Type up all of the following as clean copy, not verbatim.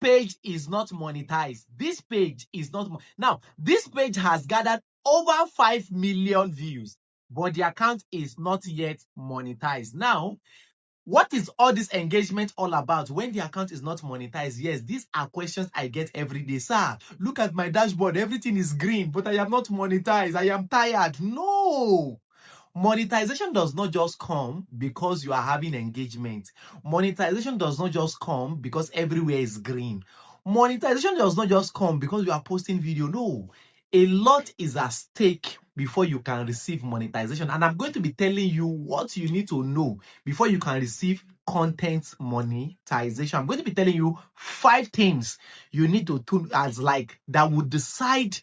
page is not monetized. This page is not. Now, this page has gathered over 5 million views, but the account is not yet monetized. Now, what is all this engagement all about when the account is not monetized? Yes, these are questions I get every day. Sir, look at my dashboard. Everything is green, but I am not monetized. I am tired. No. Monetization does not just come because you are having engagement. Monetization does not just come because everywhere is green. Monetization does not just come because you are posting video. No, a lot is at stake before you can receive monetization. And I'm going to be telling you what you need to know before you can receive content monetization. I'm going to be telling you 5 things you need to do as like that would decide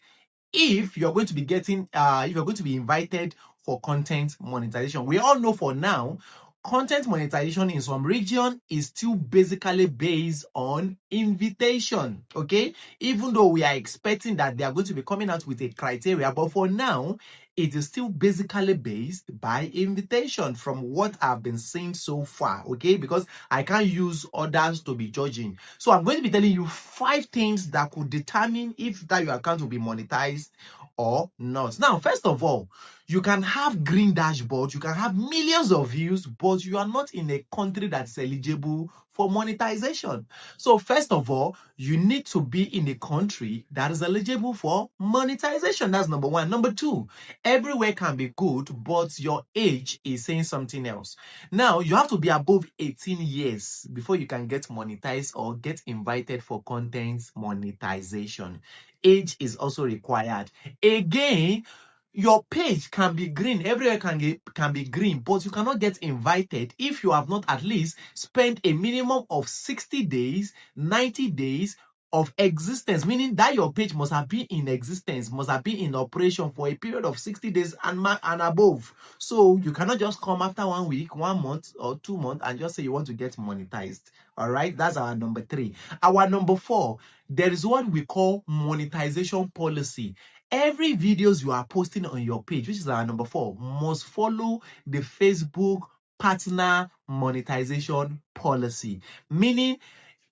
if you're going to be getting if you're going to be invited for content monetization. We all know for now content monetization in some region is still basically based on invitation, okay? Even though we are expecting that they are going to be coming out with a criteria, but for now it is still basically based by invitation from what I've been seeing so far, okay? Because I can't use others to be judging. So I'm going to be telling you 5 things that could determine if that your account will be monetized or not. Now, first of all, you can have green dashboard, you can have millions of views, but you are not in a country that's eligible for monetization. So first of all, you need to be in a country that is eligible for monetization. That's number 1. Number 2, everywhere can be good, but your age is saying something else. Now, you have to be above 18 years before you can get monetized or get invited for content monetization. Age is also required. Again, your page can be green, everywhere can be green, but you cannot get invited if you have not at least spent a minimum of 60 days, 90 days of existence, meaning that your page must have been in existence, must have been in operation for a period of 60 days and above. So you cannot just come after 1 week, 1 month or 2 months and just say you want to get monetized. All right, that's our number 3. Our number 4, there is what we call monetization policy. Every videos you are posting on your page, which is our number 4, must follow the Facebook partner monetization policy, meaning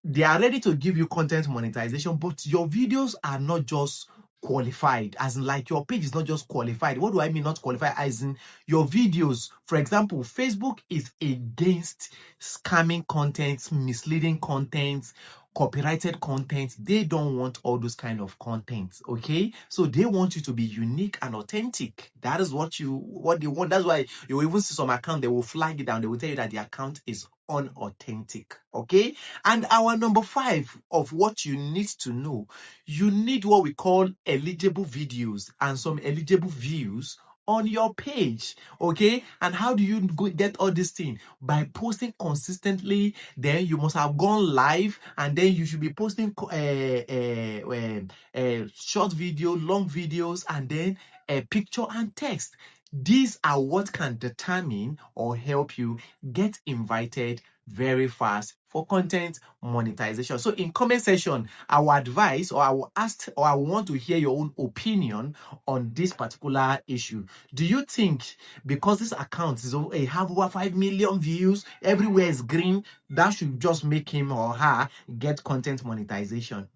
they are ready to give you content monetization, but your videos are not just qualified, as in like your page is not just qualified. What do I mean not qualified? As in your videos, for example, Facebook is against scamming content, misleading content, copyrighted content. They don't want all those kind of content, okay? So they want you to be unique and authentic. That is what they want. That's why you will even see some account, they will flag it down. They will tell you that the account is unauthentic, okay? And our number 5 of what you need to know, you need what we call eligible videos and some eligible views on your page, okay? And how do you get all these things? By posting consistently. Then you must have gone live, and then you should be posting short video, long videos, and then a picture and text. These are what can determine or help you get invited very fast for content monetization. So in comment section, I will advise, or I will ask, or I want to hear your own opinion on this particular issue. Do you think because this account is have over 5 million views, everywhere is green, that should just make him or her get content monetization?